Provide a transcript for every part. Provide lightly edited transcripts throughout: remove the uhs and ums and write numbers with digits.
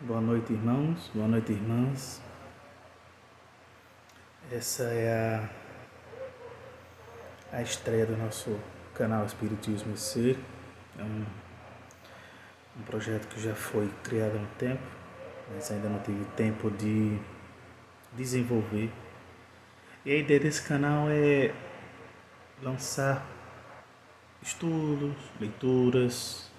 Boa noite, irmãos. Boa noite, irmãs. Essa é a estreia do nosso canal Espiritismo e Ser. É um projeto que já foi criado há um tempo, mas ainda não tive tempo de desenvolver. E a ideia desse canal é lançar estudos, leituras,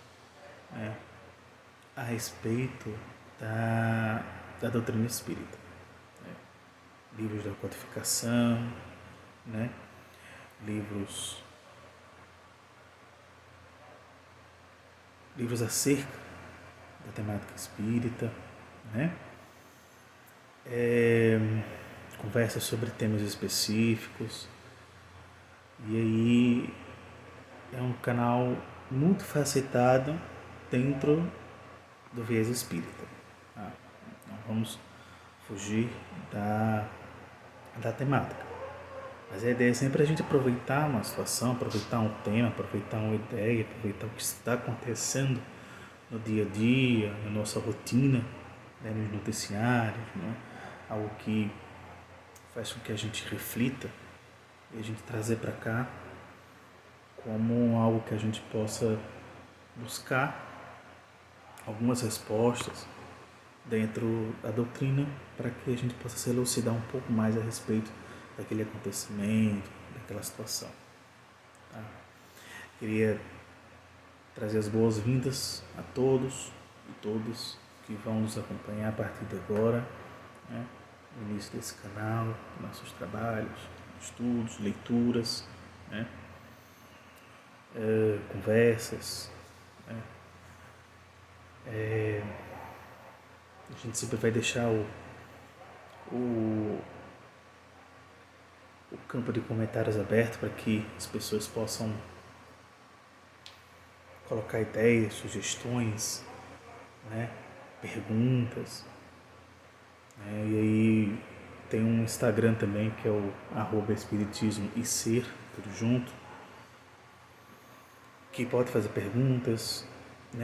a respeito da doutrina espírita. Livros da codificação, livros acerca da temática espírita, conversas sobre temas específicos. E aí é um canal muito facetado dentro do viés espírita. Não vamos fugir da temática. Mas a ideia é sempre a gente aproveitar uma situação, aproveitar um tema, aproveitar uma ideia, aproveitar o que está acontecendo no dia a dia, na nossa rotina, nos noticiários, algo que faz com que a gente reflita e a gente trazer para cá como algo que a gente possa buscar algumas respostas dentro da doutrina para que a gente possa se elucidar um pouco mais a respeito daquele acontecimento, daquela situação. Queria trazer as boas-vindas a todos e todas que vão nos acompanhar a partir de agora, no início desse canal, nossos trabalhos, estudos, leituras, conversas. A gente sempre vai deixar o campo de comentários aberto para que as pessoas possam colocar ideias, sugestões, perguntas. E aí tem um Instagram também que é o @espiritismo e ser, tudo junto, que pode fazer perguntas,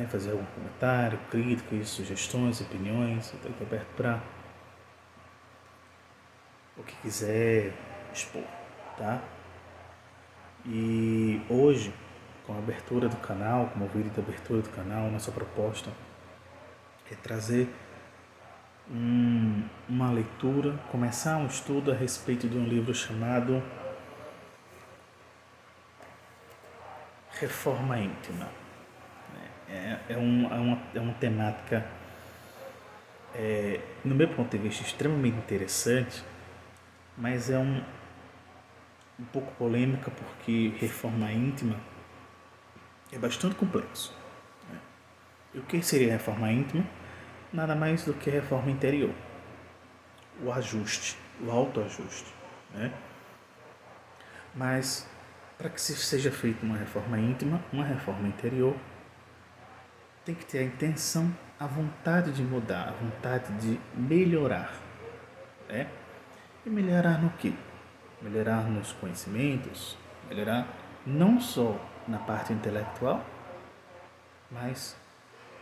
fazer algum comentário, críticas, sugestões, opiniões. Estou aqui aberto para o que quiser expor, tá? E hoje, com a abertura do canal, com o vídeo de abertura do canal, nossa proposta é trazer uma leitura, começar um estudo a respeito de um livro chamado Reforma Íntima. É uma temática, no meu ponto de vista, extremamente interessante, mas é um pouco polêmica, porque reforma íntima é bastante complexo. E o que seria reforma íntima? Nada mais do que reforma interior, o ajuste, o autoajuste. Mas para que seja feita uma reforma íntima, uma reforma interior, tem que ter a intenção, a vontade de mudar, a vontade de melhorar. E melhorar no quê? Melhorar nos conhecimentos, melhorar não só na parte intelectual, mas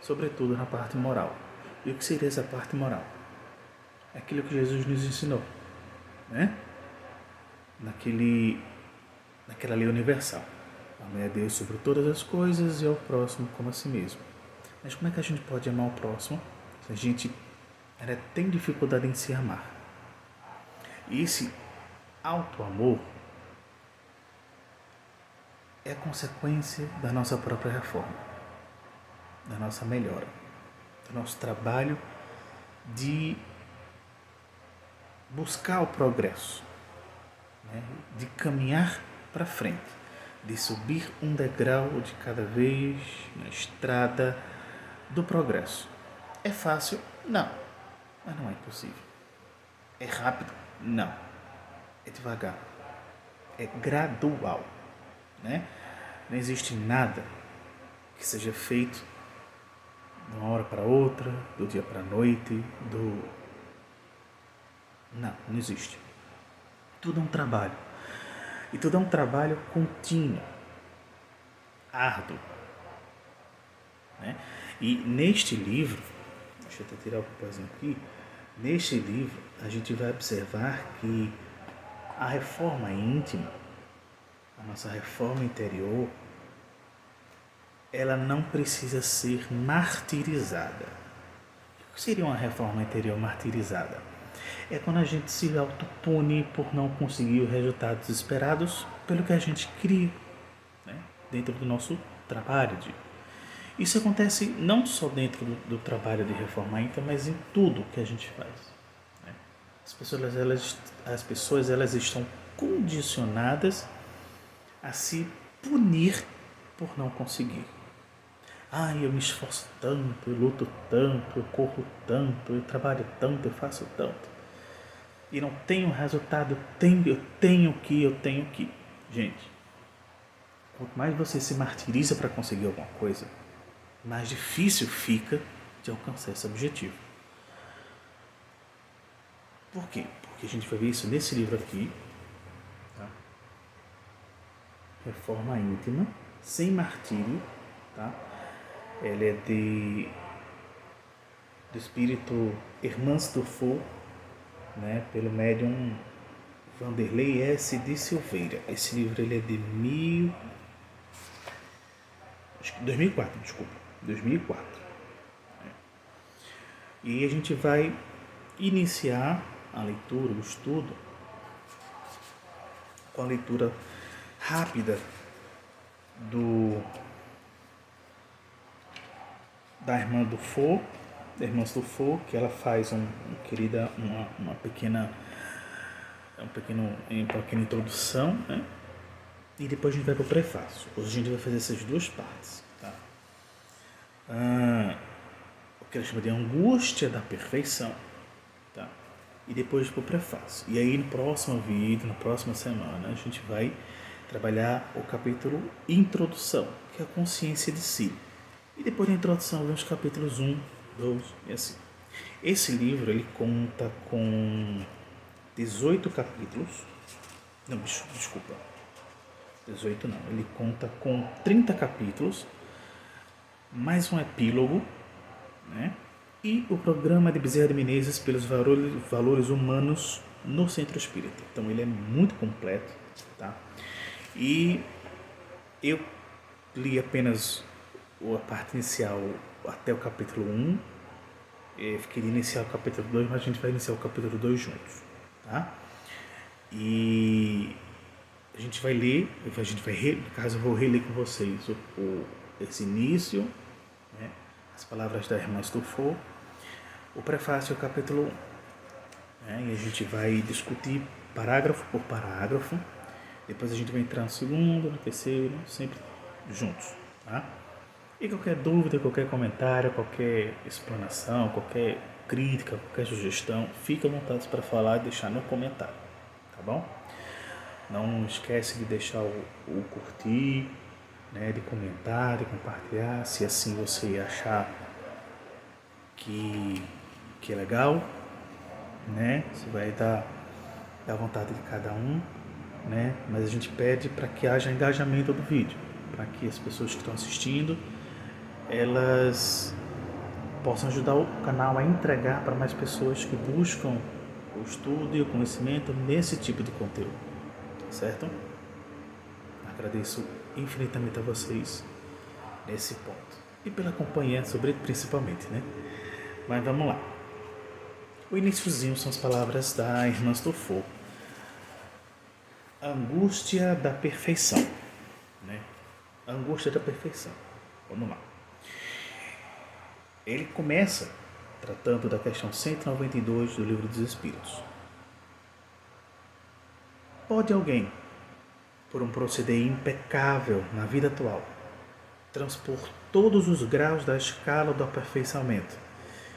sobretudo na parte moral. E o que seria essa parte moral? Aquilo que Jesus nos ensinou, naquela lei universal. Amar a Deus sobre todas as coisas e ao próximo como a si mesmo. Mas como é que a gente pode amar o próximo se a gente tem dificuldade em se amar? E esse auto-amor é consequência da nossa própria reforma, da nossa melhora, do nosso trabalho de buscar o progresso, de caminhar para frente, de subir um degrau de cada vez na estrada do progresso. É fácil? Não, mas não é impossível. É rápido? Não, é devagar, é gradual. Não existe nada que seja feito de uma hora para outra, do dia para a noite, Não existe. Tudo é um trabalho. E tudo é um trabalho contínuo, árduo. E neste livro, deixa eu até tirar o papelzinho aqui. Neste livro, a gente vai observar que a reforma íntima, a nossa reforma interior, ela não precisa ser martirizada. O que seria uma reforma interior martirizada? É quando a gente se autopune por não conseguir os resultados esperados pelo que a gente cria, né? Dentro do nosso trabalho. Isso acontece não só dentro do trabalho de reforma íntima, mas em tudo que a gente faz, né? As pessoas elas estão condicionadas a se punir por não conseguir. Eu me esforço tanto, eu luto tanto, eu corro tanto, eu trabalho tanto, eu faço tanto. E não tenho resultado, eu tenho que. Gente, quanto mais você se martiriza para conseguir alguma coisa, mais difícil fica de alcançar esse objetivo. Por quê? Porque a gente vai ver isso nesse livro aqui, tá? Reforma íntima, sem martírio, tá? Ela é do espírito Hermance Dufour, né? Pelo médium Vanderlei S. de Silveira. Esse livro ele é de 2004, desculpa. 2004. E a gente vai iniciar a leitura, o estudo, com a leitura rápida da irmã Dufour, que ela faz uma pequena introdução, né? E depois a gente vai para o prefácio. Hoje a gente vai fazer essas duas partes, tá? O que ela chama de angústia da perfeição, tá? E depois para o prefácio. E aí no próximo vídeo, na próxima semana, a gente vai trabalhar o capítulo Introdução, que é a consciência de si. E depois da introdução vem os capítulos 1, 2 e assim. Esse livro ele conta com 18 capítulos. Não, desculpa. 18 não. Ele conta com 30 capítulos, mais um epílogo, né? E o programa de Bezerra de Menezes pelos valores humanos no Centro Espírita. Então ele é muito completo, tá? E eu li apenas a parte inicial até o capítulo 1. Eu queria iniciar o capítulo 2, mas a gente vai iniciar o capítulo 2 juntos, tá? E a gente vai ler, no caso eu vou reler com vocês esse início, né? As palavras da irmã Dufour, o prefácio ao capítulo 1, né? E a gente vai discutir parágrafo por parágrafo, depois a gente vai entrar no segundo, no terceiro, sempre juntos, tá? E qualquer dúvida, qualquer comentário, qualquer explanação, qualquer crítica, qualquer sugestão, fique à vontade para falar e deixar no comentário, tá bom? Não esquece de deixar o curtir, né, de comentar, de compartilhar, se assim você achar que é legal, né? Você vai dar vontade de cada um, né? Mas a gente pede para que haja engajamento do vídeo, para que as pessoas que estão assistindo elas possam ajudar o canal a entregar para mais pessoas que buscam o estudo e o conhecimento nesse tipo de conteúdo, certo? Agradeço infinitamente a vocês nesse ponto e pela companhia, principalmente, né? Mas vamos lá. O iniciozinho são as palavras da irmã Dufour. Angústia da perfeição, né? Angústia da perfeição. Vamos lá. Ele começa tratando da questão 192 do Livro dos Espíritos. Pode alguém, por um proceder impecável na vida atual, transpor todos os graus da escala do aperfeiçoamento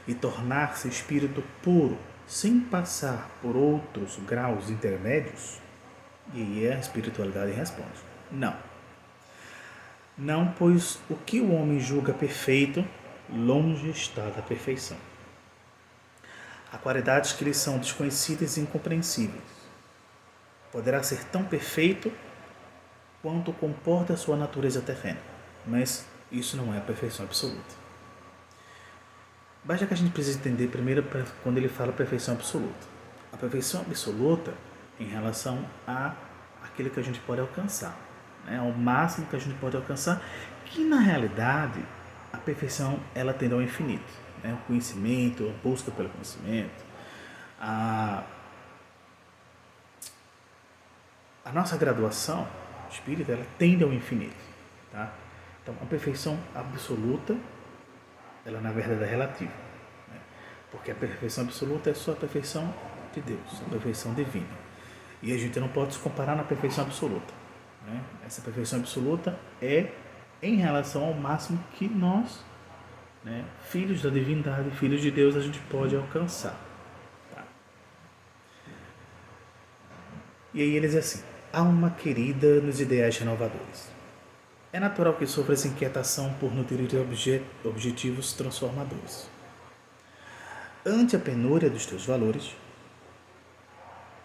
e tornar-se espírito puro sem passar por outros graus intermédios? E aí a espiritualidade responde: não. Não, pois o que o homem julga perfeito, longe está da perfeição. Há qualidades que lhe são desconhecidas e incompreensíveis. Poderá ser tão perfeito quanto comporta a sua natureza terrena, mas isso não é a perfeição absoluta. Basta que a gente precisa entender primeiro quando ele fala perfeição absoluta. A perfeição absoluta em relação a aquilo que a gente pode alcançar, né? Ao máximo que a gente pode alcançar, que na realidade a perfeição ela tende ao infinito, né? O conhecimento, a busca pelo conhecimento, a nossa graduação espírita ela tende ao infinito, tá? Então a perfeição absoluta ela na verdade é relativa, né? Porque a perfeição absoluta é só a perfeição de Deus, a perfeição divina. E a gente não pode se comparar na perfeição absoluta, né? Essa perfeição absoluta é em relação ao máximo que nós, né, filhos da divindade, filhos de Deus, a gente pode alcançar. Tá? E aí ele diz assim: alma querida nos ideais renovadores. É natural que sofras inquietação por nutrir objetivos transformadores. Ante a penúria dos teus valores,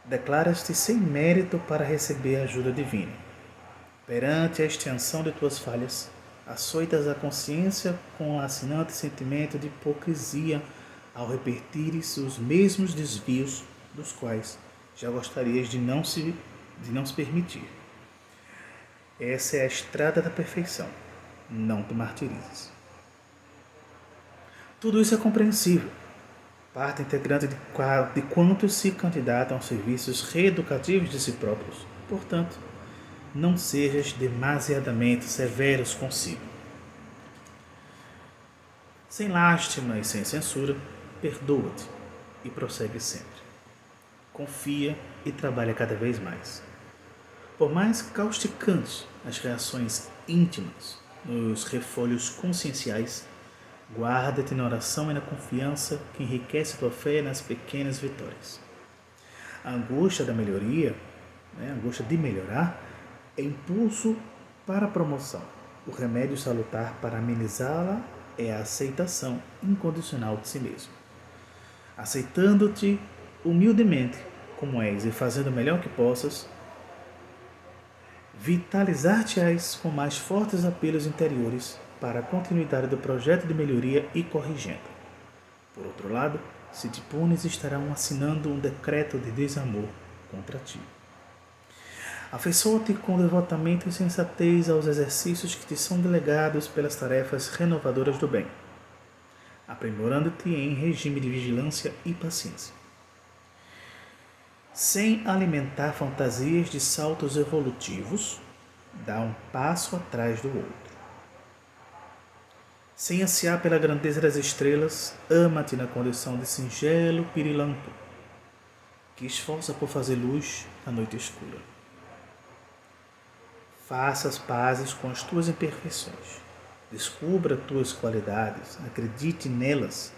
declaras-te sem mérito para receber a ajuda divina. Perante a extensão de tuas falhas, açoitas a consciência com um lacinante sentimento de hipocrisia ao repetires os mesmos desvios dos quais já gostarias de não se permitir. Essa é a estrada da perfeição. Não te martirizes. Tudo isso é compreensível. Parte integrante de quantos se candidatam aos serviços reeducativos de si próprios. Portanto, não sejas demasiadamente severos consigo. Sem lástima e sem censura, perdoa-te e prossegue sempre. Confia e trabalha cada vez mais. Por mais causticantes as reações íntimas nos refolhos conscienciais, guarda-te na oração e na confiança que enriquece tua fé nas pequenas vitórias. A angústia da melhoria, a angústia de melhorar, é impulso para a promoção. O remédio salutar para amenizá-la é a aceitação incondicional de si mesmo. Aceitando-te humildemente como és e fazendo o melhor que possas, vitalizar-te-ás com mais fortes apelos interiores para a continuidade do projeto de melhoria e corrigenda. Por outro lado, se te punes, estarão assinando um decreto de desamor contra ti. Afeiçoa-te com devotamento e sensatez aos exercícios que te são delegados pelas tarefas renovadoras do bem, aprimorando-te em regime de vigilância e paciência. Sem alimentar fantasias de saltos evolutivos, dá um passo atrás do outro. Sem ansiar pela grandeza das estrelas, ama-te na condição de singelo pirilampo, que esforça por fazer luz na noite escura. Faça as pazes com as tuas imperfeições. Descubra tuas qualidades, acredite nelas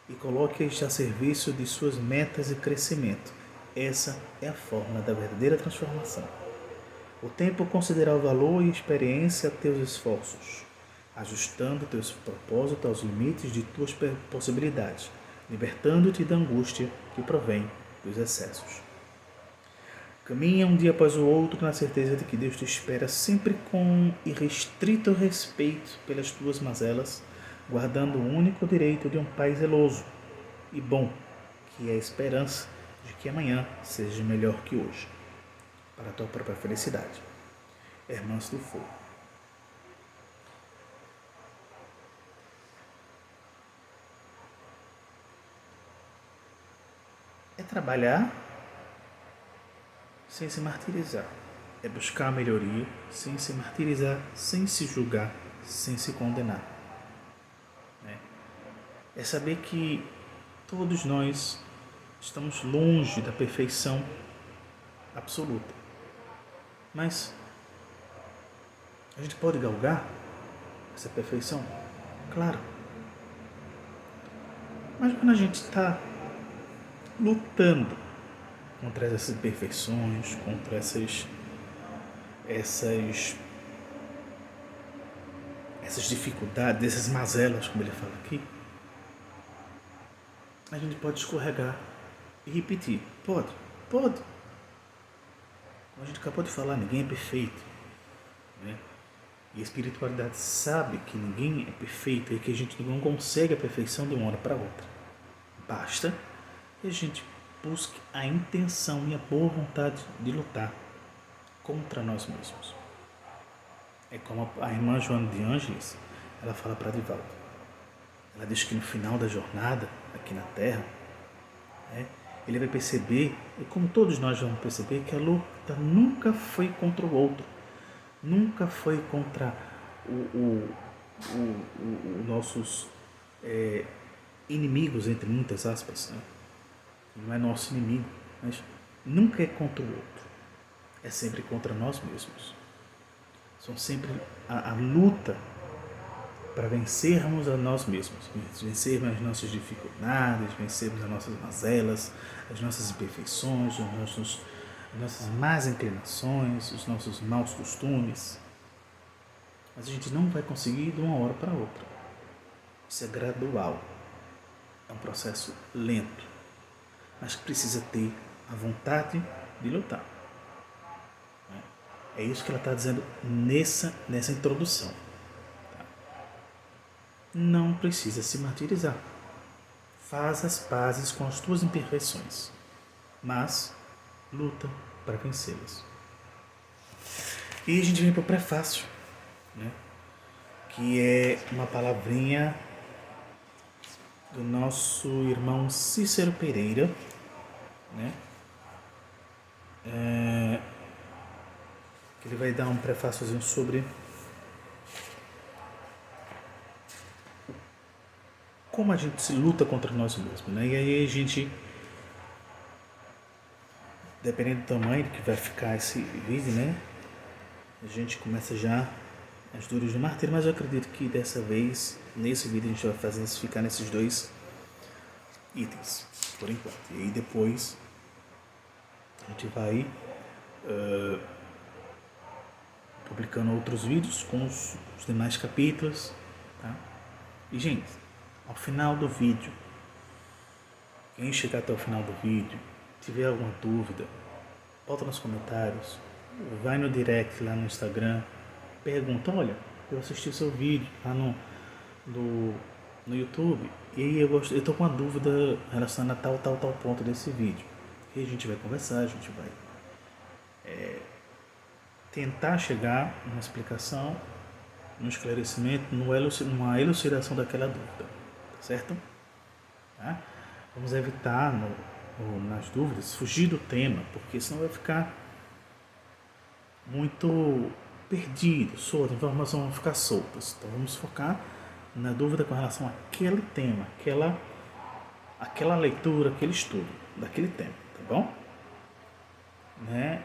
e coloque-as a serviço de suas metas e crescimento. Essa é a fórmula da verdadeira transformação. O tempo considerará o valor e experiência a teus esforços, ajustando teus propósitos aos limites de tuas possibilidades, libertando-te da angústia que provém dos excessos. Caminha um dia após o outro na certeza de que Deus te espera sempre com irrestrito respeito pelas tuas mazelas, guardando o único direito de um Pai zeloso e bom, que é a esperança de que amanhã seja melhor que hoje, para a tua própria felicidade. Hermãos do Fogo. É trabalhar sem se martirizar. É buscar a melhoria sem se martirizar, sem se julgar, sem se condenar. É saber que todos nós estamos longe da perfeição absoluta. Mas a gente pode galgar essa perfeição? Claro. Mas quando a gente está lutando contra essas imperfeições, contra essas dificuldades, essas mazelas, como ele fala aqui, a gente pode escorregar e repetir. Pode. Como a gente acabou de falar, ninguém é perfeito, né? E a espiritualidade sabe que ninguém é perfeito e que a gente não consegue a perfeição de uma hora para outra. Basta que a gente busque a intenção e a boa vontade de lutar contra nós mesmos. É como a irmã Joana de Ângeles, ela fala para Divaldo. Ela diz que no final da jornada, aqui na Terra, ele vai perceber, e como todos nós vamos perceber, que a luta nunca foi contra o outro, nunca foi contra nossos inimigos, entre muitas aspas, né? Não é nosso inimigo, mas nunca é contra o outro, é sempre contra nós mesmos. São sempre a luta para vencermos a nós mesmos, vencermos as nossas dificuldades, vencermos as nossas mazelas, as nossas imperfeições, as nossas más inclinações, os nossos maus costumes. Mas a gente não vai conseguir de uma hora para outra. Isso é gradual, é um processo lento, mas que precisa ter a vontade de lutar. É isso que ela está dizendo nessa introdução. Não precisa se martirizar. Faz as pazes com as tuas imperfeições, mas luta para vencê-las. E a gente vem para o prefácio, né? Que é uma palavrinha do nosso irmão Cícero Pereira, né? Que ele vai dar um prefáciozinho sobre como a gente se luta contra nós mesmos, né? E aí a gente, dependendo do tamanho que vai ficar esse vídeo, né? A gente começa já as dores do martírio, mas eu acredito que dessa vez, nesse vídeo, a gente vai ficar nesses 2 itens, por enquanto. E aí depois a gente vai publicando outros vídeos com os demais capítulos, tá? E, gente, ao final do vídeo, quem chegar até o final do vídeo, tiver alguma dúvida, bota nos comentários, vai no direct lá no Instagram, pergunta, olha, eu assisti seu vídeo lá no YouTube, e aí eu tô com uma dúvida relacionada a tal ponto desse vídeo. E a gente vai conversar, a gente vai tentar chegar numa explicação, num esclarecimento, numa elucidação daquela dúvida, tá certo? Tá? Vamos evitar nas dúvidas, fugir do tema, porque senão vai ficar muito perdido, solto, a informação vai ficar soltas. Então vamos focar na dúvida com relação àquele tema, aquela leitura, aquele estudo daquele tema, tá bom? Né?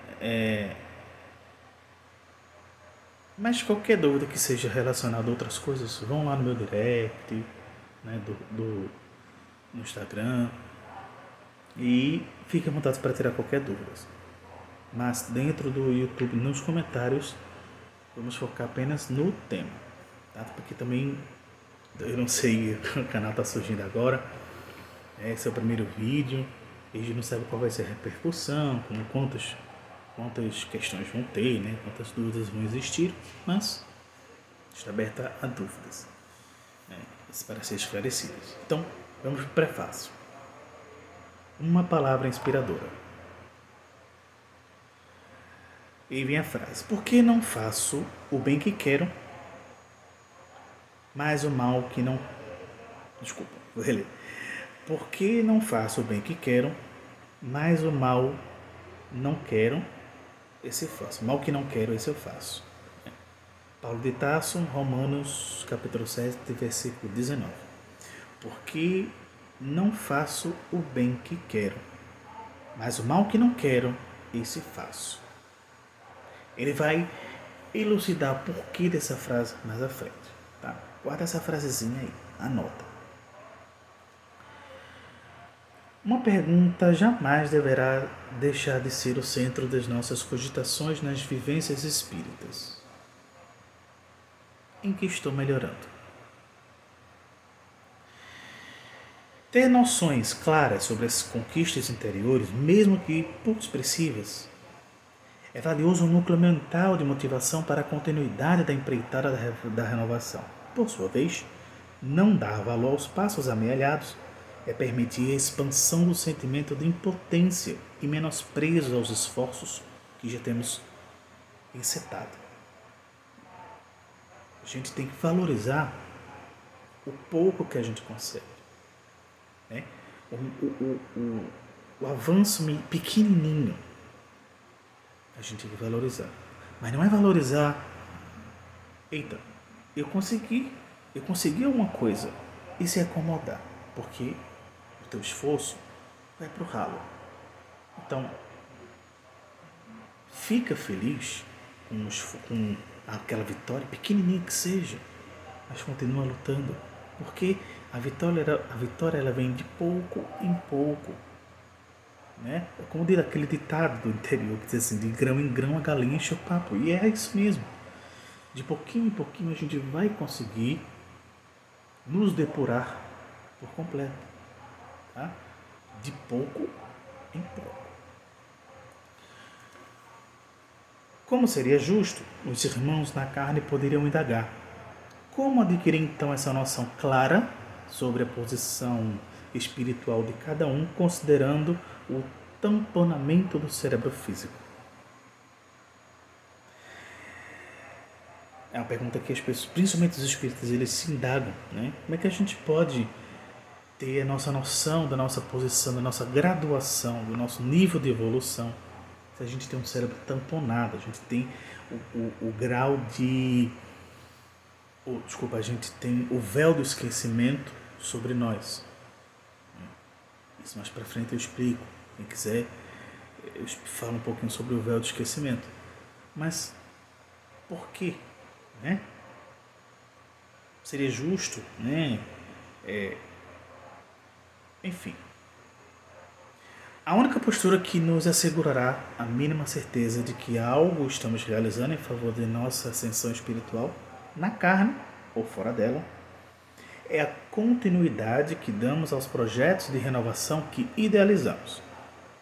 Mas qualquer dúvida que seja relacionada a outras coisas, vão lá no meu direct, né, no Instagram, e fique à vontade para tirar qualquer dúvida. Mas dentro do YouTube, nos comentários, vamos focar apenas no tema, tá? Porque também, eu não sei, o canal está surgindo agora, esse é o primeiro vídeo, a gente não sabe qual vai ser a repercussão, quantas questões vão ter, né? Quantas dúvidas vão existir, mas está aberta a dúvidas, né? Para ser esclarecidas. Então, vamos para o prefácio. Uma palavra inspiradora. E vem a frase: por que não faço o bem que quero, mas o mal que não... Desculpa, vou reler. Por que não faço o bem que quero, mas o mal não quero, esse eu faço. Mal que não quero, esse eu faço. Paulo de Tarso, Romanos, capítulo 7, versículo 19. Porque não faço o bem que quero, mas o mal que não quero, esse faço. Ele vai elucidar o porquê dessa frase mais à frente, tá? Guarda essa frasezinha aí, anota. Uma pergunta jamais deverá deixar de ser o centro das nossas cogitações nas vivências espíritas. Em que estou melhorando? Ter noções claras sobre as conquistas interiores, mesmo que pouco expressivas, É valioso um núcleo mental de motivação para a continuidade da empreitada da renovação. Por sua vez, não dar valor aos passos amealhados é permitir a expansão do sentimento de impotência e menosprezo aos esforços que já temos encetado. A gente tem que valorizar o pouco que a gente consegue, né? O avanço pequenininho a gente tem que valorizar, mas não é valorizar, eita, eu consegui alguma coisa e se acomodar, porque o teu esforço vai pro ralo. Então, fica feliz com aquela vitória, pequenininha que seja, mas continua lutando, porque a vitória ela vem de pouco em pouco, né? É como diz aquele ditado do interior que diz assim, de grão em grão a galinha enche o papo, e é isso mesmo. De pouquinho em pouquinho a gente vai conseguir nos depurar por completo, tá? De pouco em pouco. Como seria justo, os irmãos na carne poderiam indagar: como adquirir então essa noção clara sobre a posição espiritual de cada um, considerando o tamponamento do cérebro físico? É uma pergunta que as pessoas, principalmente os espíritas, eles se indagam, né? Como é que a gente pode ter a nossa noção da nossa posição, da nossa graduação, do nosso nível de evolução, se a gente tem um cérebro tamponado, a gente tem o grau de... a gente tem o véu do esquecimento sobre nós. Isso mais pra frente eu explico. Quem quiser, eu falo um pouquinho sobre o véu do esquecimento. Mas por quê? Né? Seria justo, né? Enfim. A única postura que nos assegurará a mínima certeza de que algo estamos realizando em favor de nossa ascensão espiritual, na carne ou fora dela, é a continuidade que damos aos projetos de renovação que idealizamos.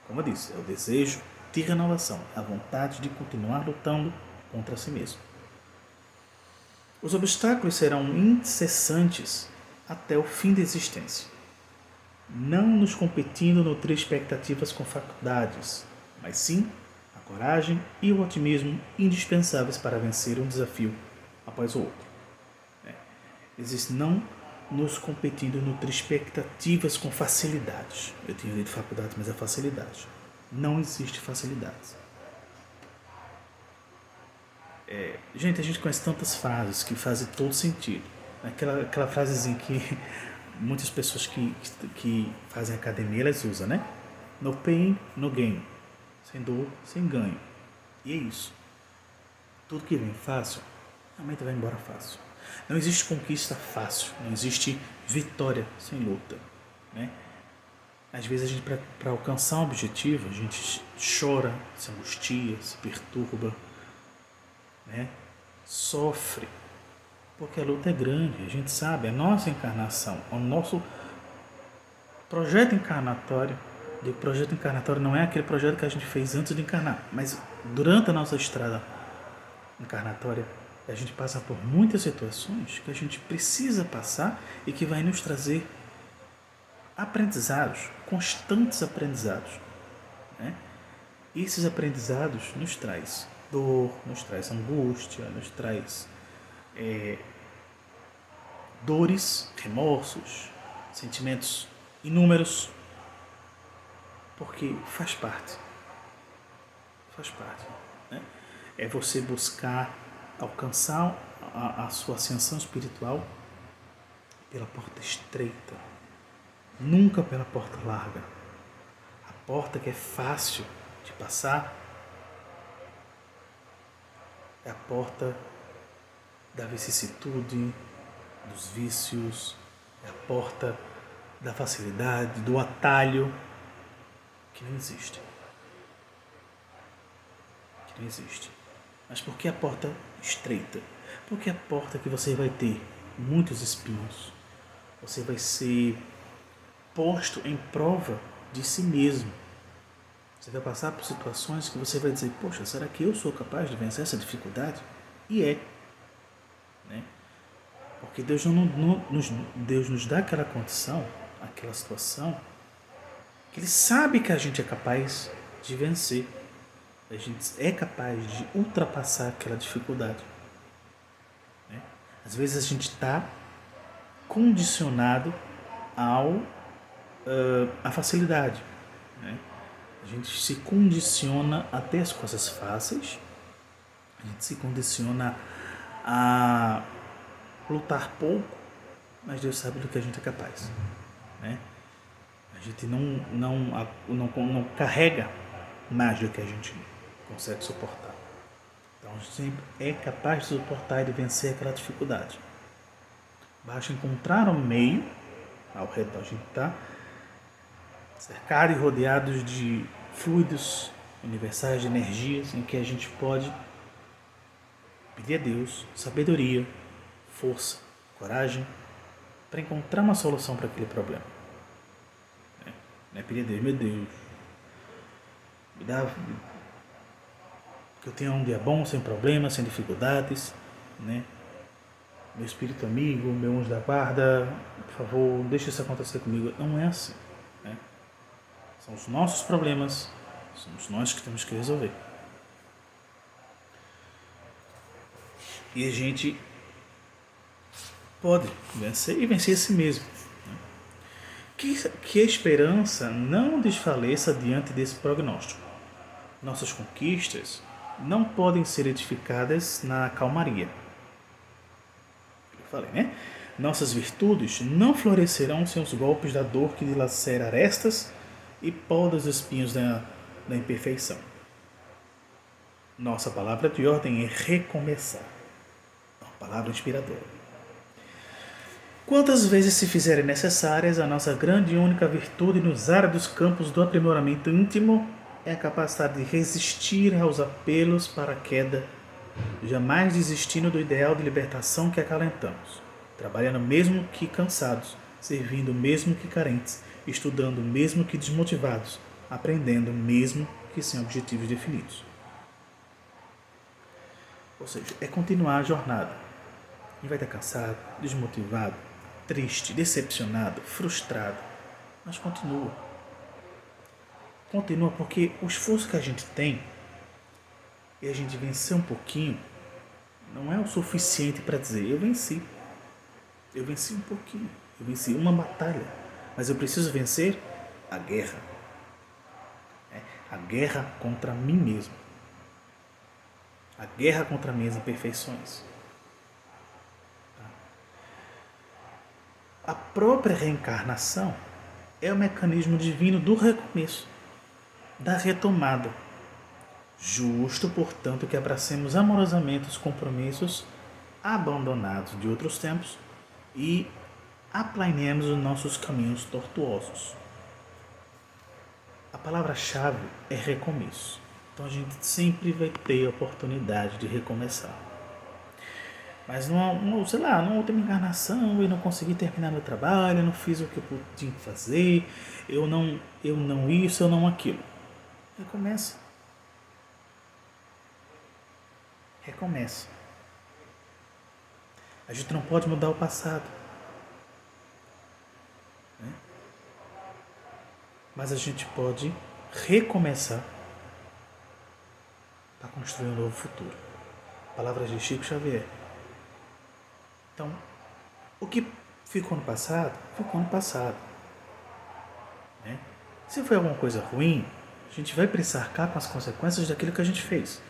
Como eu disse, é o desejo de renovação, a vontade de continuar lutando contra si mesmo. Os obstáculos serão incessantes até o fim da existência, não nos competindo nutrir expectativas com faculdades, mas sim a coragem e o otimismo indispensáveis para vencer um desafio após o outro. Existe não nos competindo nutrir expectativas com facilidades. Eu tinha dito faculdade, mas é facilidade. Não existe facilidade. Gente, a gente conhece tantas frases que fazem todo sentido. Aquela frasezinha que muitas pessoas que fazem academia, elas usam, né? No pain, no gain. Sem dor, sem ganho. E é isso. Tudo que vem fácil, realmente vai embora fácil. Não existe conquista fácil. Não existe vitória sem luta, né? Às vezes a gente, para alcançar um objetivo, a gente chora, se angustia, se perturba, né? Sofre, porque a luta é grande, a gente sabe, a nossa encarnação, o nosso projeto encarnatório. O projeto encarnatório não é aquele projeto que a gente fez antes de encarnar, mas durante a nossa estrada encarnatória, a gente passa por muitas situações que a gente precisa passar e que vai nos trazer aprendizados, constantes aprendizados, né? E esses aprendizados nos traz dor, nos traz angústia, nos traz dores, remorsos, sentimentos inúmeros, porque faz parte, né? É você buscar alcançar a sua ascensão espiritual pela porta estreita, nunca pela porta larga. A porta que é fácil de passar é a porta da vicissitude, dos vícios, é a porta da facilidade, do atalho, que não existe. Que não existe. Mas por que a porta estreita? Porque é a porta que você vai ter muitos espinhos. Você vai ser posto em prova de si mesmo. Você vai passar por situações que você vai dizer, poxa, será que eu sou capaz de vencer essa dificuldade? E é. Né? Porque Deus nos dá aquela condição, aquela situação, que Ele sabe que a gente é capaz de vencer. A gente é capaz de ultrapassar aquela dificuldade. Né? Às vezes a gente está condicionado à facilidade. Né? A gente se condiciona a ter as coisas fáceis, a gente se condiciona a lutar pouco, mas Deus sabe do que a gente é capaz. Né? A gente não carrega mais do que a gente consegue suportar. Então a gente sempre é capaz de suportar e de vencer aquela dificuldade. Basta encontrar um meio ao redor. A gente está cercado e rodeados de fluidos universais, de energias, em que a gente pode pedir a Deus sabedoria, força, coragem para encontrar uma solução para aquele problema. Não é pedir a Deus, meu Deus, me dá que eu tenha um dia bom, sem problemas, sem dificuldades, né? Meu espírito amigo, meu anjo da guarda, por favor, deixa isso acontecer comigo. Não é assim. Né? São os nossos problemas, somos nós que temos que resolver. E a gente pode vencer e vencer a si mesmo. Né? Que a esperança não desfaleça diante desse prognóstico. Nossas conquistas não podem ser edificadas na calmaria. Eu falei, né? Nossas virtudes não florescerão sem os golpes da dor que dilacera arestas e poda os espinhos da imperfeição. Nossa palavra de ordem é recomeçar. Uma palavra inspiradora. Quantas vezes se fizerem necessárias, a nossa grande e única virtude nos áridos campos do aprimoramento íntimo é a capacidade de resistir aos apelos para a queda, jamais desistindo do ideal de libertação que acalentamos, trabalhando mesmo que cansados, servindo mesmo que carentes, estudando mesmo que desmotivados, aprendendo mesmo que sem objetivos definidos. Ou seja, é continuar a jornada. E vai estar cansado, desmotivado, triste, decepcionado, frustrado, mas continua. Continua porque o esforço que a gente tem e a gente vencer um pouquinho não é o suficiente para dizer eu venci. Eu venci um pouquinho, eu venci uma batalha, mas eu preciso vencer a guerra. A guerra contra mim mesmo. A guerra contra minhas imperfeições. A própria reencarnação é o mecanismo divino do recomeço, da retomada. Justo, portanto, que abracemos amorosamente os compromissos abandonados de outros tempos e aplainemos os nossos caminhos tortuosos. A palavra-chave é recomeço. Então a gente sempre vai ter a oportunidade de recomeçar. Mas numa última encarnação eu não consegui terminar meu trabalho, eu não fiz o que eu tinha que fazer, eu não isso, eu não aquilo. Recomeça. Recomeça. A gente não pode mudar o passado. Né? Mas a gente pode recomeçar para construir um novo futuro. Palavras de Chico Xavier. Então, o que ficou no passado, ficou no passado. Né? Se foi alguma coisa ruim, a gente vai precisar arcar com as consequências daquilo que a gente fez.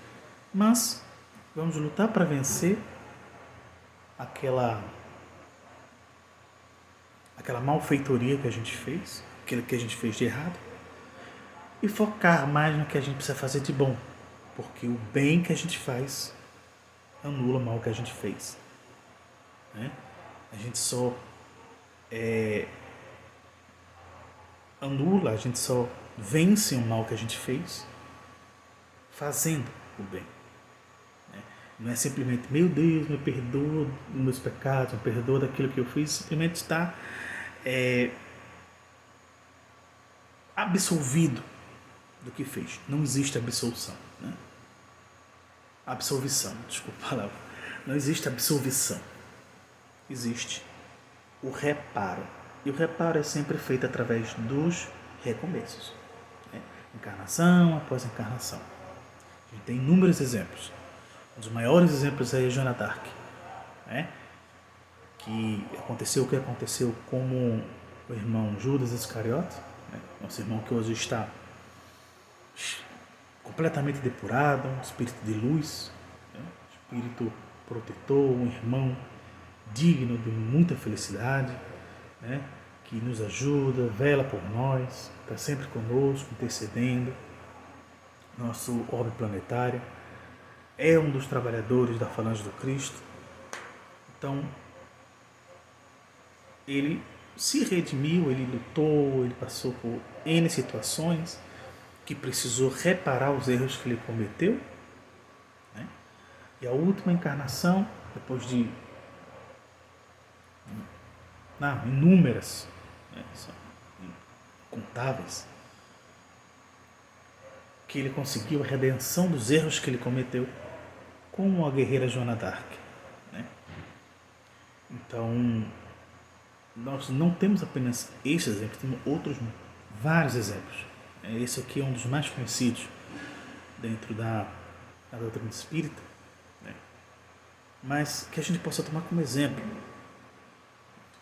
Mas vamos lutar para vencer aquela malfeitoria que a gente fez, aquilo que a gente fez de errado, e focar mais no que a gente precisa fazer de bom, porque o bem que a gente faz anula o mal que a gente fez. Né? A gente só anula, a gente só vence o mal que a gente fez fazendo o bem. Né? Não é simplesmente, meu Deus, me perdoa dos meus pecados, me perdoa daquilo que eu fiz, simplesmente está absolvido do que fez. Não existe absolvição, né? Absolvição, desculpa a palavra. Não existe absolvição. Existe o reparo. E o reparo é sempre feito através dos recomeços, né? Encarnação após encarnação. A gente tem inúmeros exemplos. Um dos maiores exemplos é a Joana d'Arc, né? Que aconteceu o que aconteceu como o irmão Judas Iscariote, né? Nosso irmão que hoje está completamente depurado, um espírito de luz, né? Espírito protetor, um irmão digno de muita felicidade, né? Que nos ajuda, vela por nós, está sempre conosco, intercedendo, nosso orbe planetário, é um dos trabalhadores da Falange do Cristo. Então, ele se redimiu, ele lutou, ele passou por N situações que precisou reparar os erros que ele cometeu, né? E a última encarnação, depois de inúmeras, né, são incontáveis, que ele conseguiu a redenção dos erros que ele cometeu, como a guerreira Joana d'Arc, né? Então, nós não temos apenas esse exemplo, temos outros vários exemplos. Esse aqui é um dos mais conhecidos dentro da doutrina espírita, né? Mas que a gente possa tomar como exemplo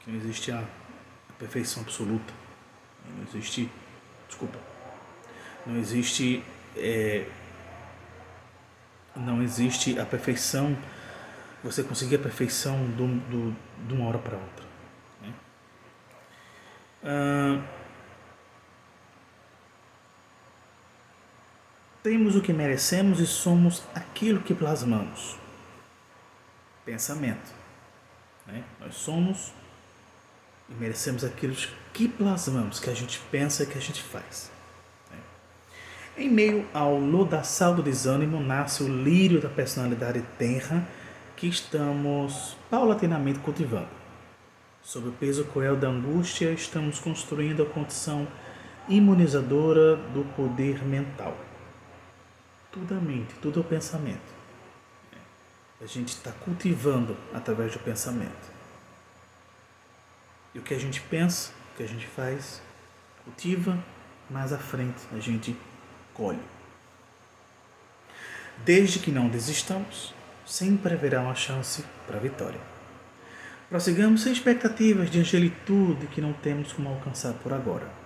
que não existe a perfeição absoluta, não existe a perfeição, você conseguir a perfeição de uma hora para outra, né? Temos o que merecemos e somos aquilo que plasmamos. Pensamento, né? Nós somos e merecemos aquilo que plasmamos, que a gente pensa e que a gente faz, né? Em meio ao lodaçal do desânimo nasce o lírio da personalidade tenra que estamos paulatinamente cultivando. Sob o peso cruel da angústia, estamos construindo a condição imunizadora do poder mental. Tudo a mente, tudo é o pensamento. A gente está cultivando através do pensamento. E o que a gente pensa, o que a gente faz, cultiva, mais à frente a gente colhe. Desde que não desistamos, sempre haverá uma chance para a vitória. Prossigamos sem expectativas de angelitude que não temos como alcançar por agora.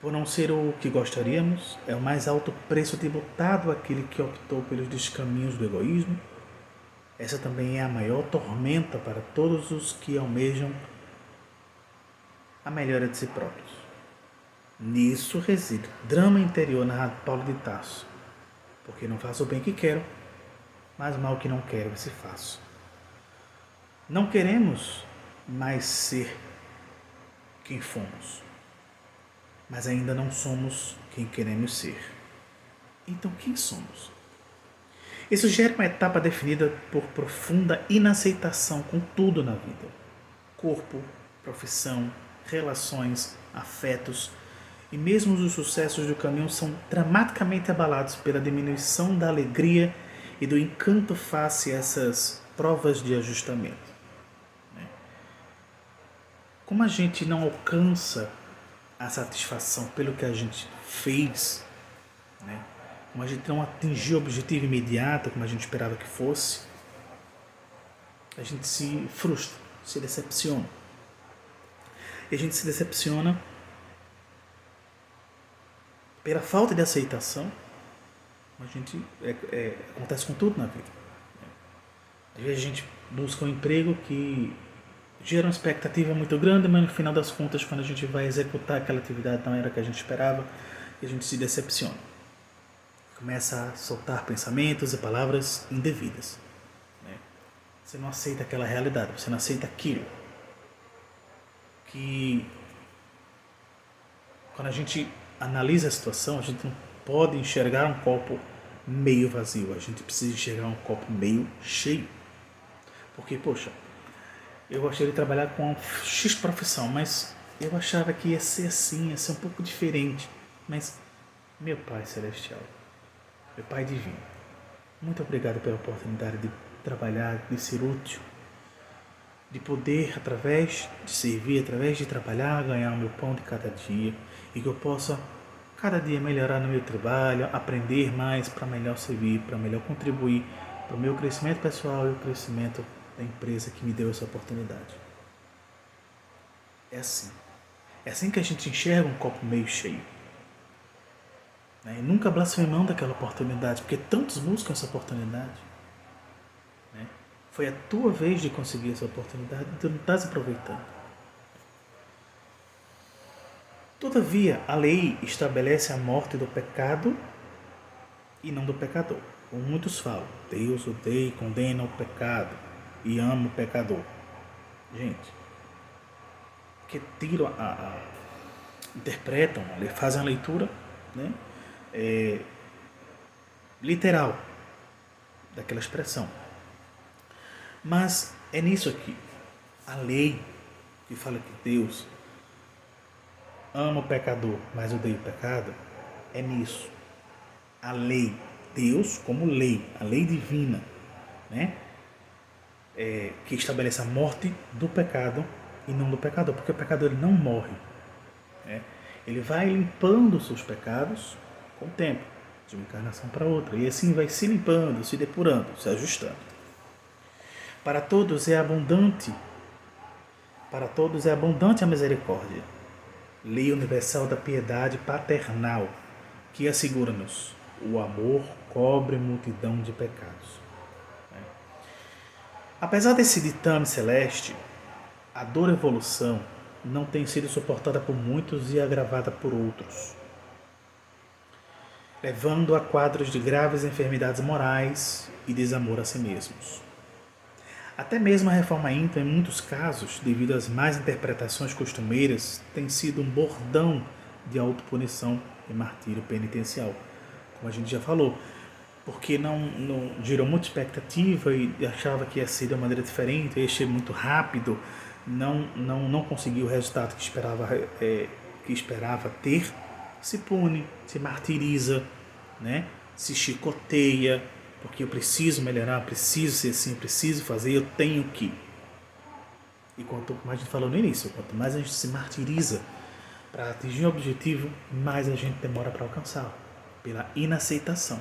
Por não ser o que gostaríamos, é o mais alto preço tributado àquele que optou pelos descaminhos do egoísmo. Essa também é a maior tormenta para todos os que almejam a melhora de si próprios. Nisso reside o drama interior narrado por Paulo de Tarso. Porque não faço o bem que quero, mas o mal que não quero se faço. Não queremos mais ser quem fomos, mas ainda não somos quem queremos ser. Então, quem somos? Isso gera uma etapa definida por profunda inaceitação com tudo na vida. Corpo, profissão, relações, afetos e mesmo os sucessos do caminho são dramaticamente abalados pela diminuição da alegria e do encanto face a essas provas de ajustamento. Como a gente não alcança a satisfação pelo que a gente fez, né? Como a gente não atingiu o objetivo imediato como a gente esperava que fosse, a gente se frustra, se decepciona. E a gente se decepciona pela falta de aceitação. A gente acontece com tudo na vida. Às vezes a gente busca um emprego que gera uma expectativa muito grande, mas no final das contas, quando a gente vai executar aquela atividade não era o que a gente esperava, e a gente se decepciona. Começa a soltar pensamentos e palavras indevidas, né? Você não aceita aquela realidade, você não aceita aquilo. Que quando a gente analisa a situação, a gente não pode enxergar um copo meio vazio, a gente precisa enxergar um copo meio cheio. Porque, poxa, eu gostaria de trabalhar com X profissão, mas eu achava que ia ser assim, ia ser um pouco diferente. Mas Meu Pai Celestial, meu Pai Divino, muito obrigado pela oportunidade de trabalhar, de ser útil, de poder, através de servir, através de trabalhar, ganhar o meu pão de cada dia e que eu possa cada dia melhorar no meu trabalho, aprender mais para melhor servir, para melhor contribuir para o meu crescimento pessoal e o crescimento da empresa que me deu essa oportunidade. É assim. É assim que a gente enxerga um copo meio cheio. Né? E nunca blasfemando aquela oportunidade, porque tantos buscam essa oportunidade. Né? Foi a tua vez de conseguir essa oportunidade e tu não estás aproveitando. Todavia, a lei estabelece a morte do pecado e não do pecador. Como muitos falam, Deus odeia e condena o pecado e ama o pecador. Gente, que tiram interpretam, fazem a leitura, né, literal daquela expressão. Mas é nisso aqui. A lei que fala que Deus ama o pecador, mas odeia o pecado, é nisso. A lei, Deus como lei, a lei divina, né? Que estabelece a morte do pecado e não do pecador, porque o pecador ele não morre. Né? Ele vai limpando os seus pecados com o tempo, de uma encarnação para outra, e assim vai se limpando, se depurando, se ajustando. Para todos é abundante a misericórdia, lei universal da piedade paternal, que assegura-nos: o amor cobre multidão de pecados. Apesar desse ditame celeste, a dor-evolução não tem sido suportada por muitos e agravada por outros, levando a quadros de graves enfermidades morais e desamor a si mesmos. Até mesmo a reforma íntima, em muitos casos, devido às más interpretações costumeiras, tem sido um bordão de autopunição e martírio penitencial, como a gente já falou, porque não gerou muita expectativa e achava que ia ser de uma maneira diferente, ia ser muito rápido, não conseguiu o resultado que esperava ter, se pune, se martiriza, né? Se chicoteia, porque eu preciso melhorar, preciso ser assim, preciso fazer, eu tenho que. E quanto mais a gente falou no início, quanto mais a gente se martiriza para atingir o objetivo, mais a gente demora para alcançá-lo, pela inaceitação.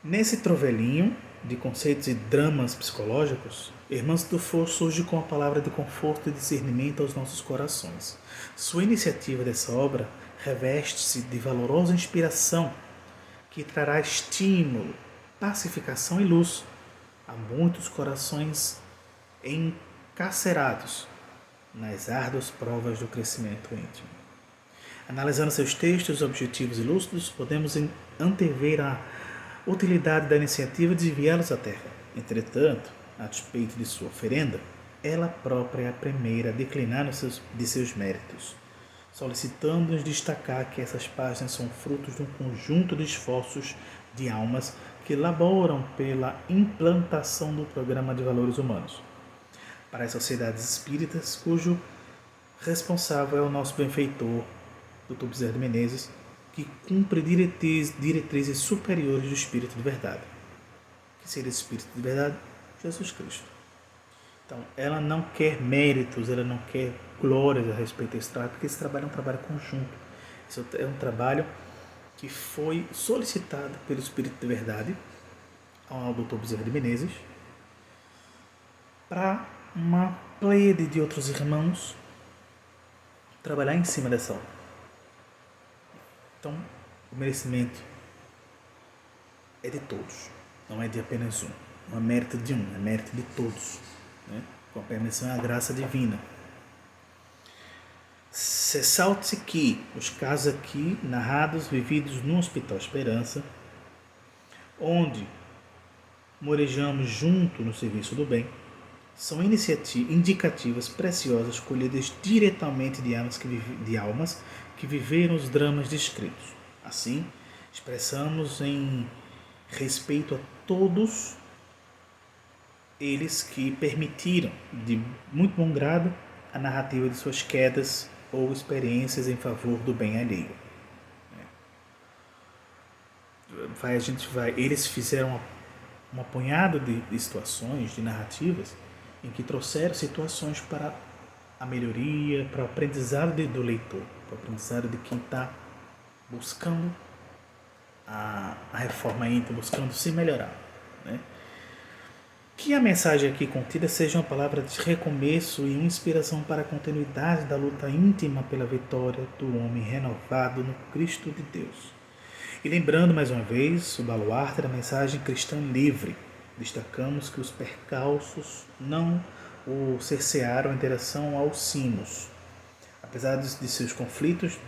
Nesse trovelinho de conceitos e dramas psicológicos, Hermance Dufour surge com a palavra de conforto e discernimento aos nossos corações. Sua iniciativa dessa obra reveste-se de valorosa inspiração que trará estímulo, pacificação e luz a muitos corações encarcerados nas árduas provas do crescimento íntimo. Analisando seus textos objetivos e lúcidos, podemos antever a utilidade da iniciativa de enviá-los à Terra. Entretanto, a despeito de sua oferenda, ela própria é a primeira a declinar de seus méritos, solicitando-nos destacar que essas páginas são frutos de um conjunto de esforços de almas que laboram pela implantação do programa de valores humanos para as sociedades espíritas, cujo responsável é o nosso benfeitor, Dr. Bezerra de Menezes, que cumpre diretrizes superiores do Espírito de Verdade. Que seria esse Espírito de Verdade? Jesus Cristo. Então, ela não quer méritos, ela não quer glórias a respeito desse trabalho, porque esse trabalho é um trabalho conjunto. Esse é um trabalho que foi solicitado pelo Espírito de Verdade ao Dr. Bezerra de Menezes para uma pleiade de outros irmãos trabalhar em cima dessa obra. Então, o merecimento é de todos, não é de apenas um. Não é mérito de um, é mérito de todos. Né? Com a permissão e a graça divina. Ressalte-se que os casos aqui narrados, vividos no Hospital Esperança, onde morejamos junto no serviço do bem, são indicativas preciosas colhidas diretamente de almas que viveram os dramas descritos. Assim, expressamos em respeito a todos eles que permitiram, de muito bom grado, a narrativa de suas quedas ou experiências em favor do bem alheio. Eles fizeram um apunhado de situações, de narrativas, em que trouxeram situações para a melhoria, para o aprendizado do leitor, para o aprendizado de quem está buscando a reforma íntima, buscando se melhorar, né? Que a mensagem aqui contida seja uma palavra de recomeço e uma inspiração para a continuidade da luta íntima pela vitória do homem renovado no Cristo de Deus. E lembrando mais uma vez o baluarte da mensagem cristã livre, destacamos que os percalços não o cercearam em direção aos sinos. Apesar de seus conflitos,